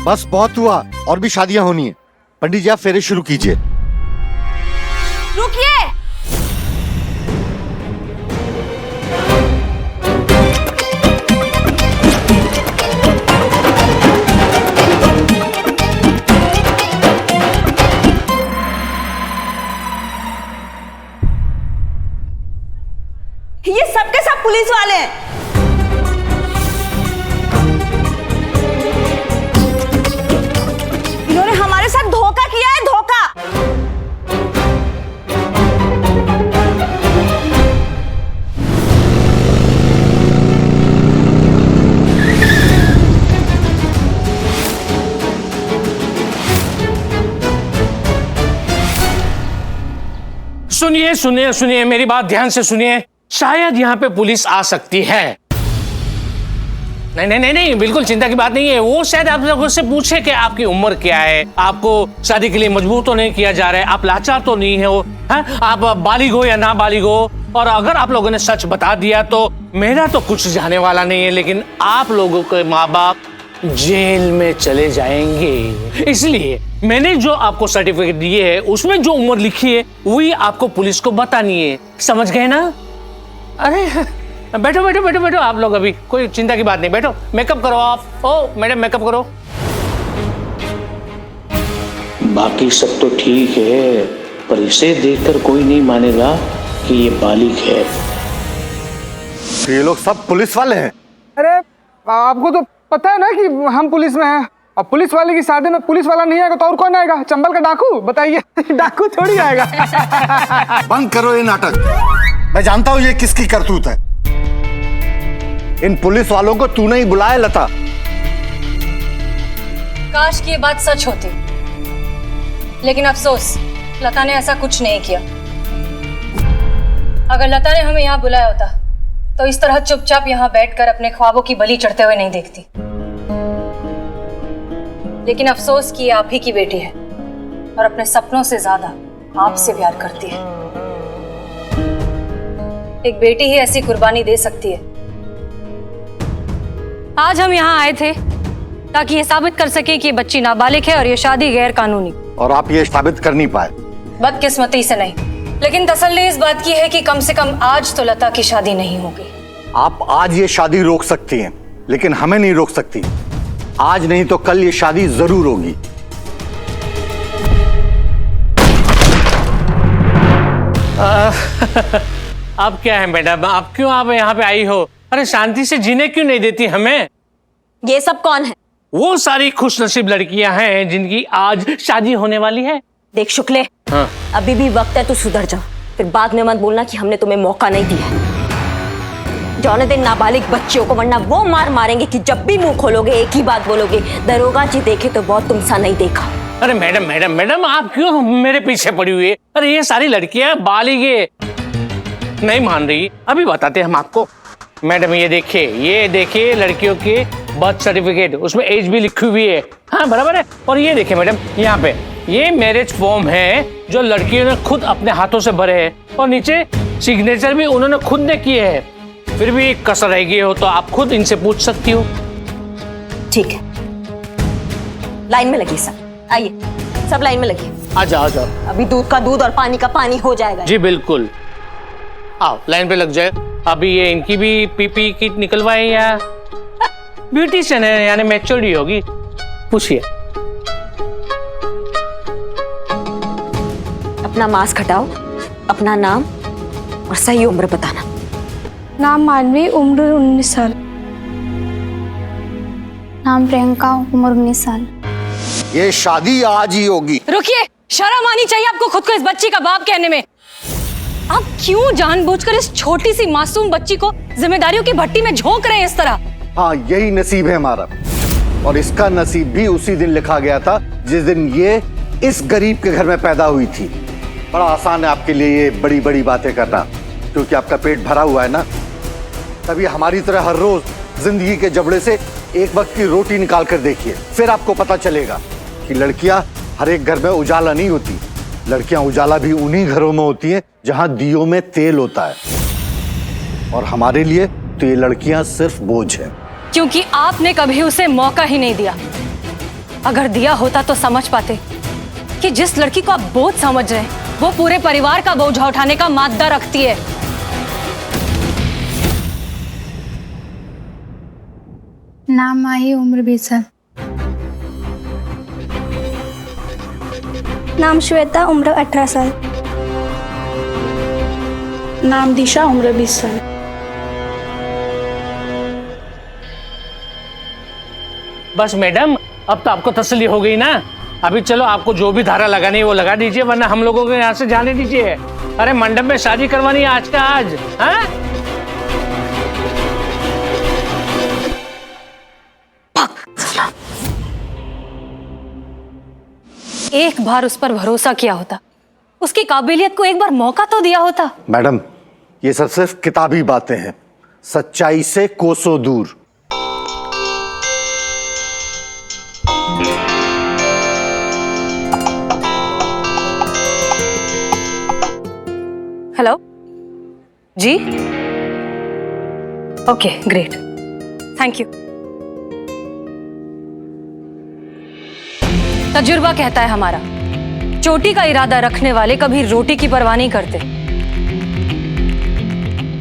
बस बहुत हुआ, और भी शादियां होनी है। पंडित जी आप फेरे शुरू कीजिए। रुकिए। ये सबके सब पुलिस वाले हैं। इन्होंने हमारे साथ धोखा किया है, धोखा। सुनिए सुनिए सुनिए, मेरी बात ध्यान से सुनिए। शायद यहाँ पे पुलिस आ सकती है। नहीं नहीं नहीं नहीं, बिल्कुल चिंता की बात नहीं है। वो शायद आप लोगों से पूछे कि आपकी उम्र क्या है, आपको शादी के लिए मजबूर तो नहीं किया जा रहा है, आप लाचार तो नहीं हो, आप बालिग हो या ना बालिग हो। और अगर आप लोगों ने सच बता दिया तो मेरा तो कुछ जाने वाला नहीं है, लेकिन आप लोगों के माँ बाप जेल में चले जाएंगे। इसलिए मैंने जो आपको सर्टिफिकेट दिए है उसमें जो उम्र लिखी है वही आपको पुलिस को बतानी है। समझ गए ना? अरे बैठो बैठो बैठो बैठो, आप लोग अभी कोई चिंता की बात नहीं, बैठो। मेकअप करो आप। ओ मैडम मेकअप करो। बाकी सब तो ठीक है, पर इसे देखकर कोई नहीं मानेगा कि ये बालिग है। तो ये लोग सब पुलिस वाले हैं? अरे आपको तो पता है ना कि हम पुलिस में हैं। अब पुलिस वाले की शादी में पुलिस वाला नहीं आएगा तो और कौन आएगा? चंबल का डाकू? बताइए। डाकू थोड़ी आएगा। बंद करो ये नाटक। मैं जानता हूं ये किसकी करतूत है। इन पुलिस वालों को तूने ही बुलाया लता। काश की ये बात सच होती, लेकिन अफसोस लता ने ऐसा कुछ नहीं किया। अगर लता ने हमें यहाँ बुलाया होता तो इस तरह चुपचाप यहाँ बैठकर अपने ख्वाबों की बलि चढ़ते हुए नहीं देखती। लेकिन अफसोस कि ये आप ही की बेटी है और अपने सपनों से ज्यादा आपसे प्यार करती है। एक बेटी ही ऐसी कुर्बानी दे सकती है। आज हम यहाँ आए थे ताकि ये साबित कर सके कि ये बच्ची नाबालिग है और ये शादी गैर कानूनी। और आप ये साबित कर नहीं पाए। बदकिस्मती से नहीं, लेकिन तसल्ली इस बात की है कि कम से कम आज तो लता की शादी नहीं होगी। आप आज ये शादी रोक सकती हैं, लेकिन हमें नहीं रोक सकती। आज नहीं तो कल ये शादी जरूर होगी। अब क्या है मैडम, आप क्यों आप यहाँ पे आई हो? अरे शांति से जीने क्यों नहीं देती हमें? ये सब कौन है? वो सारी खुशनसीब लड़कियां हैं जिनकी आज शादी होने वाली है। देख शुक्ले, हाँ। अभी भी वक्त है, तू सुधर जा। फिर बाद में मत बोलना कि हमने तुम्हें मौका नहीं दिया। जाने दे नाबालिग बच्चियों को, वरना वो मार मारेंगे कि जब भी मुंह खोलोगे एक ही बात बोलोगे, दरोगा जी देखे तो बहुत तुमसा नहीं देखा। अरे मैडम मैडम मैडम, आप क्यों मेरे पीछे पड़ी हुई है? अरे ये सारी लड़कियां बालिग नहीं मान रही, अभी बताते हैं हम आपको। मैडम ये देखिए लड़कियों के बर्थ सर्टिफिकेट, उसमें एज भी लिखी हुई है। हाँ बराबर है। और ये देखिए मैडम, यहाँ पे ये मैरिज फॉर्म है जो लड़कियों ने खुद अपने हाथों से भरे हैं, और नीचे सिग्नेचर भी उन्होंने खुद ने किए हैं। फिर भी कसर रह गई हो तो आप खुद इनसे पूछ सकती हो। ठीक है, लाइन में लगी सब। आइए सब लाइन में लगिए। आ जाओ। अभी दूध का दूध और पानी का पानी हो जाएगा। जी बिल्कुल, आओ लाइन पे लग जाए। अभी ये इनकी भी पीपी किट निकलवाए या ब्यूटिशियन है, यानी मैच्योर्ड ही होगी। पूछिए। अपना मास्क हटाओ, अपना नाम और सही उम्र बताना। नाम मानवी, उम्र 19 साल। नाम प्रियंका, उम्र 19 साल। ये शादी आज ही होगी। रुकिए, शर्म आनी चाहिए आपको खुद को इस बच्ची का बाप कहने में। आप क्यों जानबूझकर इस छोटी सी मासूम बच्ची को जिम्मेदारियों की भट्टी में झोंक रहे हैं इस तरह? हाँ यही नसीब है हमारा, और इसका नसीब भी उसी दिन लिखा गया था जिस दिन ये इस गरीब के घर में पैदा हुई थी। बड़ा आसान है आपके लिए ये बड़ी बड़ी बातें करना, क्योंकि आपका पेट भरा हुआ है ना। तभी हमारी तरह हर रोज जिंदगी के जबड़े से एक वक्त की रोटी निकाल कर देखिए, फिर आपको पता चलेगा कि लड़कियां हर एक घर में उजाला नहीं होती। लड़कियां उजाला भी उन्हीं घरों में होती हैं जहां दियों में तेल होता है, और हमारे लिए तो ये लड़कियां सिर्फ बोझ है। क्योंकि आपने कभी उसे मौका ही नहीं दिया। अगर दिया होता तो समझ पाते कि जिस लड़की को आप बोझ समझ रहे हैं वो पूरे परिवार का बोझ उठाने का मादा रखती है। नाम माही, उम्र 20 साल। नाम श्वेता, उम्र 18 साल। नाम दिशा, उम्र 20 साल। बस मैडम, अब तो आपको तसल्ली हो गई ना। अभी चलो, आपको जो भी धारा लगानी है वो लगा दीजिए, वरना हम लोगों को यहाँ से जाने दीजिए। अरे मंडप में शादी करवानी है आज का आज। हाँ? एक बार उस पर भरोसा किया होता, उसकी काबिलियत को एक बार मौका तो दिया होता। मैडम, ये सब सिर्फ किताबी बातें हैं, सच्चाई से कोसों दूर। हेलो जी, ओके ग्रेट, थैंक यू। तजुर्बा कहता है हमारा, चोटी का इरादा रखने वाले कभी रोटी की परवाह नहीं करते,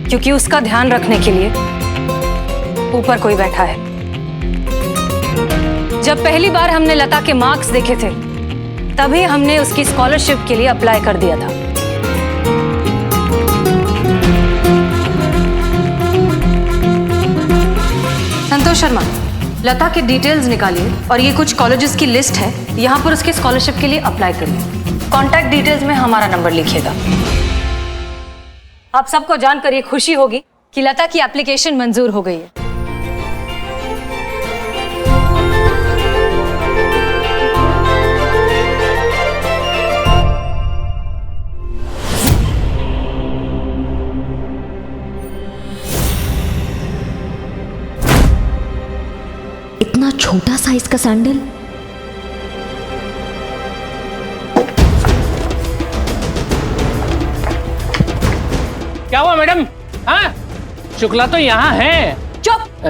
क्योंकि उसका ध्यान रखने के लिए ऊपर कोई बैठा है। जब पहली बार हमने लता के मार्क्स देखे थे, तभी हमने उसकी स्कॉलरशिप के लिए अप्लाई कर दिया था। संतोष शर्मा, लता के डिटेल्स निकालिए और ये कुछ कॉलेजेस की लिस्ट है, यहाँ पर उसके स्कॉलरशिप के लिए अप्लाई करिए। कॉन्टैक्ट डिटेल्स में हमारा नंबर लिखिएगा। आप सबको जानकर ये खुशी होगी कि लता की एप्लीकेशन मंजूर हो गई है। इतना छोटा साइज का सैंडल, क्या हुआ मैडम? हाँ, शुक्ला तो यहाँ है। चुप।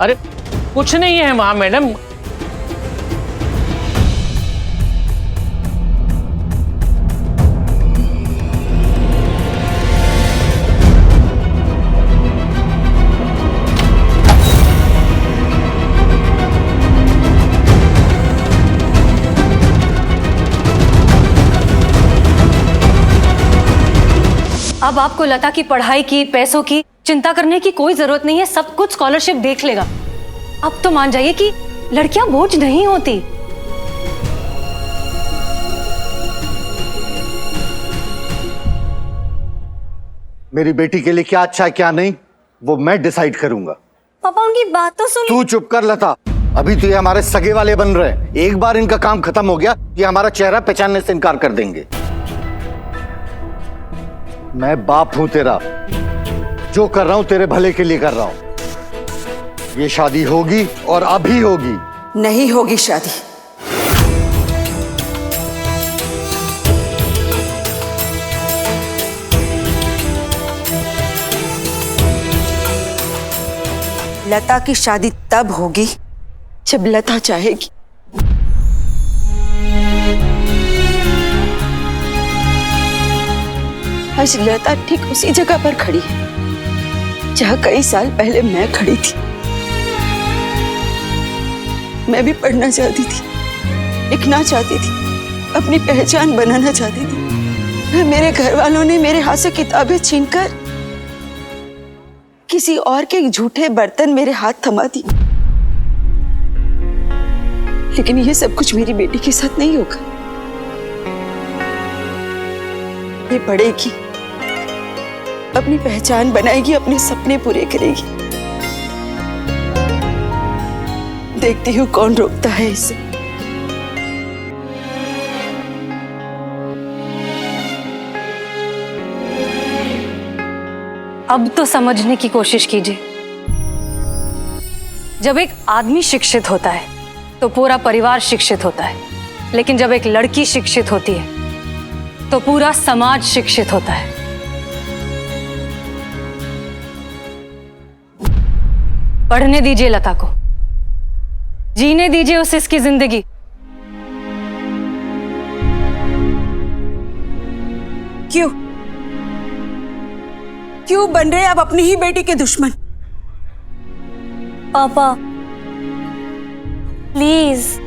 अरे कुछ नहीं है वहां मैडम। अब आपको लता की पढ़ाई की, पैसों की चिंता करने की कोई जरूरत नहीं है। सब कुछ स्कॉलरशिप देख लेगा। अब तो मान जाइए कि लड़कियां बोझ नहीं होती। मेरी बेटी के लिए क्या अच्छा है क्या नहीं, वो मैं डिसाइड करूंगा। पापा उनकी बात तो सुनिए। तू चुप कर लता, अभी तो ये हमारे सगे वाले बन रहे हैं। एक बार इनका काम खत्म हो गया, ये हमारा चेहरा पहचानने से इनकार कर देंगे। मैं बाप हूं तेरा, जो कर रहा हूं तेरे भले के लिए कर रहा हूं। ये शादी होगी और अभी होगी। नहीं होगी शादी। लता की शादी तब होगी जब लता चाहेगी। आज लता ठीक उसी जगह पर खड़ी है जहां कई साल पहले मैं खड़ी थी। मैं भी पढ़ना चाहती थी, लिखना चाहती थी, अपनी पहचान बनाना चाहती थी। मेरे घर वालों ने मेरे हाथ से किताबें छीनकर किसी और के झूठे बर्तन मेरे हाथ थमा दी। लेकिन ये सब कुछ मेरी बेटी के साथ नहीं होगा। ये पढ़ेगी, अपनी पहचान बनाएगी, अपने सपने पूरे करेगी। देखती हूँ कौन रोकता है इसे। अब तो समझने की कोशिश कीजिए। जब एक आदमी शिक्षित होता है तो पूरा परिवार शिक्षित होता है, लेकिन जब एक लड़की शिक्षित होती है तो पूरा समाज शिक्षित होता है। पढ़ने दीजिए लता को, जीने दीजिए उसे इसकी जिंदगी। क्यों क्यों बन रहे आप अपनी ही बेटी के दुश्मन? पापा प्लीज।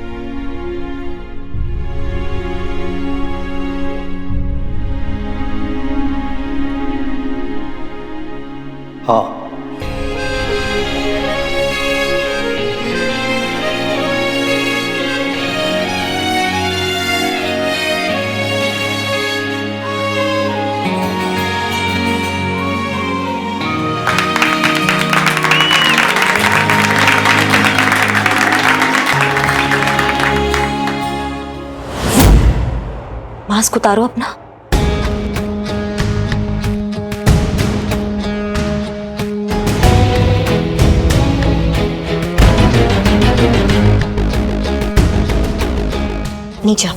हाँ, मास्क उतारो अपना। नीचे।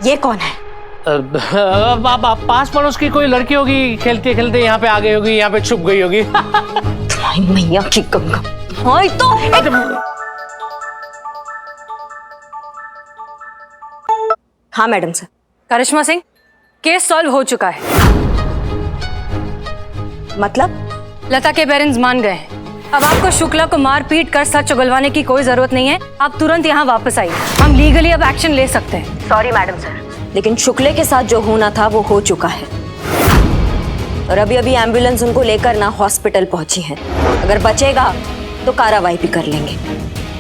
ये कौन है? पास पड़ोस की कोई लड़की होगी, खेलते खेलते यहाँ पे आ गई होगी, यहाँ पे छुप गई होगी। मैया की गंगा। हाँ तो हाँ मैडम सर। करिश्मा सिंह, केस सॉल्व हो चुका है। मतलब? लता के पेरेंट्स मान गए हैं। अब आपको शुक्ला को मार पीट कर सच उगलवाने की कोई जरूरत नहीं है। आप तुरंत यहाँ वापस आइए, हम लीगली अब एक्शन ले सकते हैं। सॉरी मैडम सर, लेकिन शुक्ले के साथ जो होना था वो हो चुका है और अभी अभी एम्बुलेंस उनको लेकर ना हॉस्पिटल पहुंची है। अगर बचेगा तो कार्रवाई भी कर लेंगे।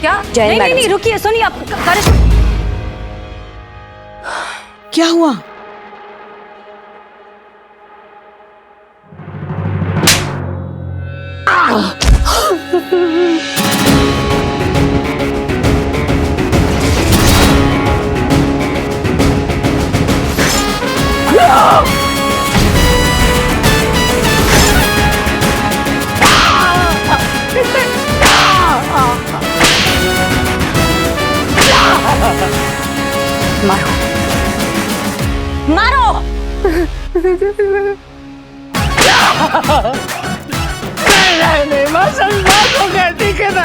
क्या? जय नहीं मैडम नहीं, सर। रुकिए, सुनिए आप। करिश्मा, क्या हुआ? मारो मारो। नहीं, मैं सच बात को कहती के ना।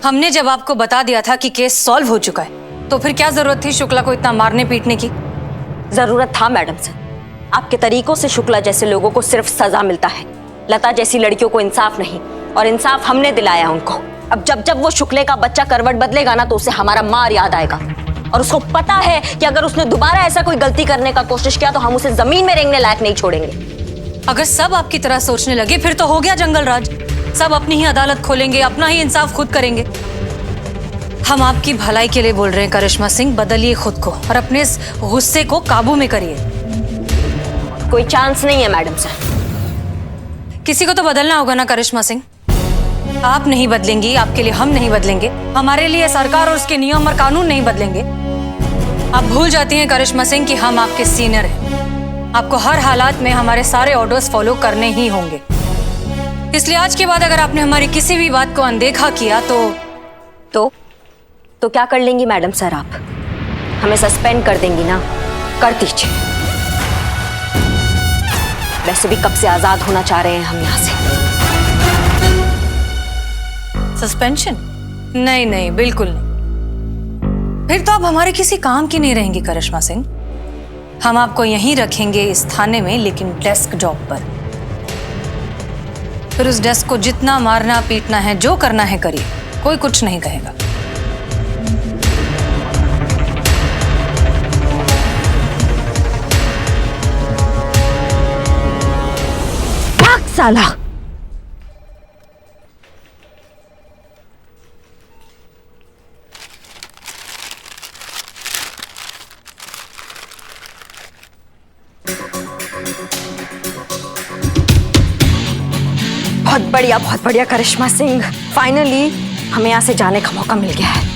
हमने जब आपको बता दिया था कि केस सॉल्व हो चुका है, तो फिर क्या जरूरत थी शुक्ला को इतना मारने पीटने की? जरूरत था मैडम सर। आपके तरीकों से शुक्ला जैसे लोगों को सिर्फ सजा मिलता है, लता जैसी लड़कियों को इंसाफ नहीं, और इंसाफ हमने दिलाया उनको। अब जब जब वो शुक्ले का बच्चा करवट बदलेगा ना तो उसे हमारा मार याद आएगा, और उसको पता है कि अगर उसने दोबारा ऐसा कोई गलती करने का कोशिश किया तो हम उसे जमीन में रेंगने लायक नहीं छोड़ेंगे। अगर सब आपकी तरह सोचने लगे फिर तो हो गया जंगल राज। सब अपनी ही अदालत खोलेंगे, अपना ही इंसाफ खुद करेंगे। हम आपकी भलाई के लिए बोल रहे हैं करिश्मा सिंह, बदलिए खुद को और अपने इस गुस्से को काबू में करिए। कोई चांस नहीं है मैडम सर। किसी को तो बदलना होगा ना करिश्मा सिंह। आप नहीं बदलेंगी, आपके लिए हम नहीं बदलेंगे, हमारे लिए सरकार और उसके नियम और कानून नहीं बदलेंगे। आप भूल जाती हैं करिश्मा सिंह कि हम आपके सीनियर हैं। आपको हर हालात में हमारे सारे ऑर्डर्स फॉलो करने ही होंगे। इसलिए आज के बाद अगर आपने हमारी किसी भी बात को अनदेखा किया तो क्या कर लेंगी मैडम सर? आप हमें सस्पेंड कर देंगी ना? कर दीजिए। वैसे भी कब से आजाद होना चाह रहे हैं हम यहाँ से। सस्पेंशन? नहीं नहीं, बिल्कुल नहीं। फिर तो आप हमारे किसी काम की नहीं रहेंगी करिश्मा सिंह। हम आपको यहीं रखेंगे इस थाने में, लेकिन डेस्क जॉब पर। फिर उस डेस्क को जितना मारना पीटना है, जो करना है करिए, कोई कुछ नहीं कहेगा। भाग साला। बहुत बढ़िया करिश्मा सिंह, फाइनली हमें यहाँ से जाने का मौका मिल गया है।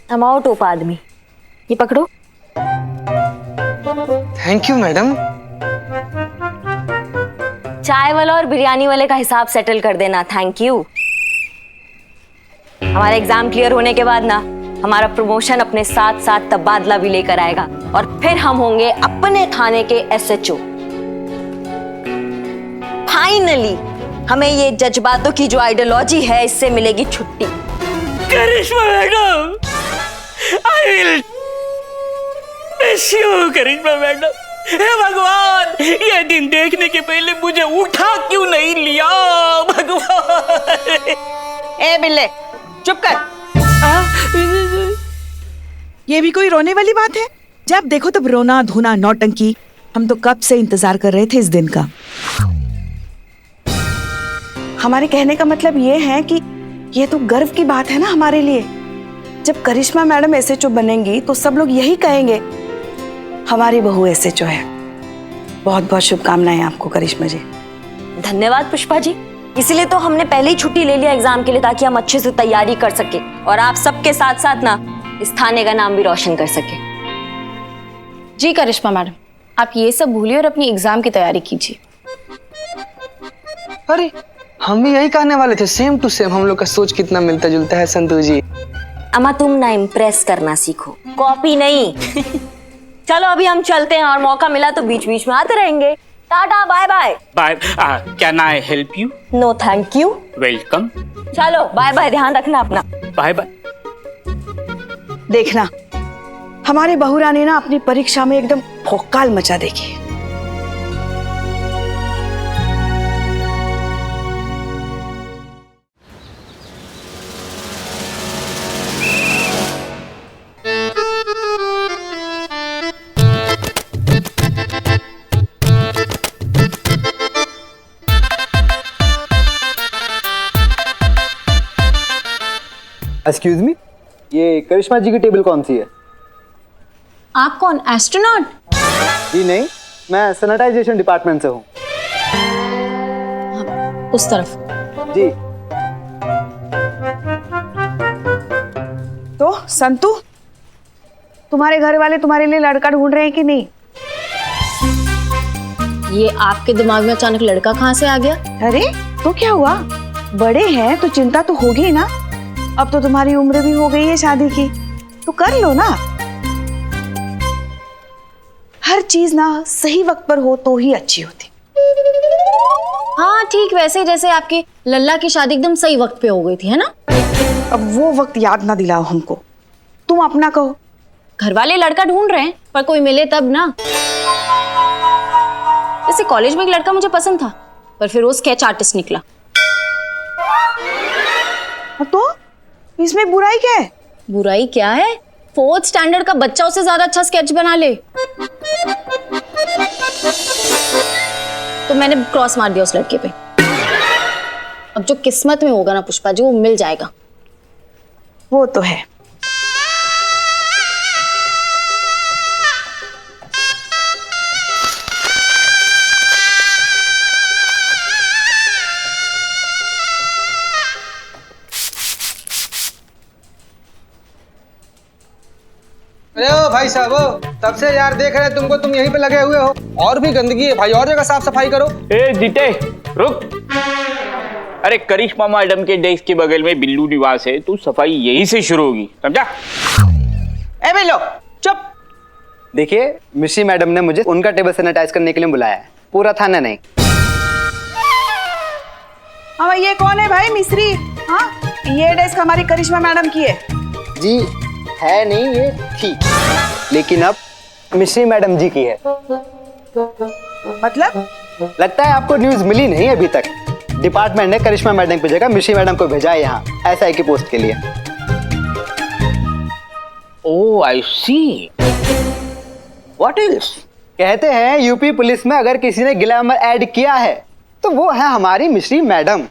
अमाओ टोप आदमी, ये पकड़ो। Thank you madam. चाय वाला और बिरयानी वाले का हिसाब सेटल कर देना। Thank you. हमारा एग्जाम क्लियर होने के बाद ना हमारा प्रमोशन अपने साथ साथ तबादला भी लेकर आएगा और फिर हम होंगे अपने थाने के SHO। फाइनली हमें ये जज्बातों की जो आइडियोलॉजी है, इससे मिलेगी छुट्टी। Karishma madam, I will miss you, Karishma madam. हे भगवान, ये दिन देखने के पहले मुझे उठा क्यों नहीं लिया भगवान। ए बिल्ले, चुप कर। ये भी कोई रोने वाली बात है? जब देखो तब रोना धोना नौटंकी। हम तो कब से इंतजार कर रहे थे इस दिन का। हमारे कहने का मतलब ये है कि ये तो गर्व की बात है ना हमारे लिए। जब करिश्मा मैडम SHO बनेंगी तो सब लोग यही कहेंगे हमारी बहू SHO है। बहुत बहुत शुभकामनाएं आपको करिश्मा जी। धन्यवाद पुष्पा जी। इसीलिए तो हमने पहले ही छुट्टी ले लिया एग्जाम के लिए, ताकि हम अच्छे से तैयारी कर सके और आप सबके साथ साथ ना इस थाने का नाम भी रोशन कर सके। जी करिश्मा मैडम, आप ये सब भूलिए और अपनी एग्जाम की तैयारी कीजिए। अरे हम भी यही कहने वाले थे, सेम टू सेम। हम लोग का सोच कितना मिलता जुलता है संतू जी। अम्मा तुम ना इम्प्रेस करना सीखो, कॉपी नहीं। चलो अभी हम चलते हैं और मौका मिला तो बीच बीच में आते रहेंगे। Tata bye bye. Bye. Can I help you? No thank you. Welcome. चलो बाय बाय, ध्यान रखना अपना। Bye bye. देखना हमारे बहू रानी ना अपनी परीक्षा में एकदम भौकाल मचा देगी। एक्सक्यूज मी, ये करिश्मा जी की टेबल कौन सी है? आप कौन, एस्ट्रोनॉट? जी नहीं, मैं सैनिटाइजेशन डिपार्टमेंट से हूँ। उस तरफ। जी। तो संतू, तुम्हारे घर वाले तुम्हारे लिए लड़का ढूंढ रहे हैं कि नहीं? ये आपके दिमाग में अचानक लड़का कहाँ से आ गया? अरे तो क्या हुआ, बड़े हैं तो चिंता तो होगी ना। अब तो तुम्हारी उम्र भी हो गई है शादी की, तो कर लो ना। हर चीज ना सही वक्त पर हो तो ही अच्छी होती। हाँ ठीक वैसे जैसे आपकी लल्ला की शादी एकदम सही वक्त पे हो गई थी, है ना? अब वो वक्त याद ना दिलाओ हमको, तुम अपना कहो। घर वाले लड़का ढूंढ रहे हैं पर कोई मिले तब ना। जैसे कॉलेज में एक लड़का मुझे पसंद था पर फिर वो स्केच आर्टिस्ट निकला। तो इसमें बुराई क्या है? बुराई क्या है, 4th स्टैंडर्ड का बच्चा उससे ज्यादा अच्छा स्केच बना ले। तो मैंने क्रॉस मार दिया उस लड़के पे। अब जो किस्मत में होगा ना पुष्पा जी, वो मिल जाएगा। वो तो है। अरे ओ भाई साहब, तब से यार देख रहे तुमको, तुम यहीं पे लगे हुए हो। और भी गंदगी है भाई, और जगह साफ सफाई करो। ए जीते रुक। अरे करिश्मा मैडम के डेस्क के बगल में बिल्लू निवास है, तू सफाई यहीं से शुरू होगी, समझा? ए बिल्लो चुप। देखिए, मिश्री मैडम ने मुझे उनका टेबल सैनिटाइज करने के लिए बुलाया है, पूरा थाना नहीं। हाँ, ये कौन है भाई मिस्री? हाँ, ये डेस्क हमारी करिश्मा मैडम की है। जी है नहीं, ये थी, लेकिन अब मिश्री मैडम जी की है। मतलब? लगता है आपको न्यूज मिली नहीं अभी तक। डिपार्टमेंट ने करिश्मा मैडम की जगह मिश्री मैडम को भेजा है यहाँ SI की पोस्ट के लिए। Oh I see. What is? कहते हैं यूपी पुलिस में अगर किसी ने ग्लैमर ऐड किया है तो वो है हमारी मिश्री मैडम।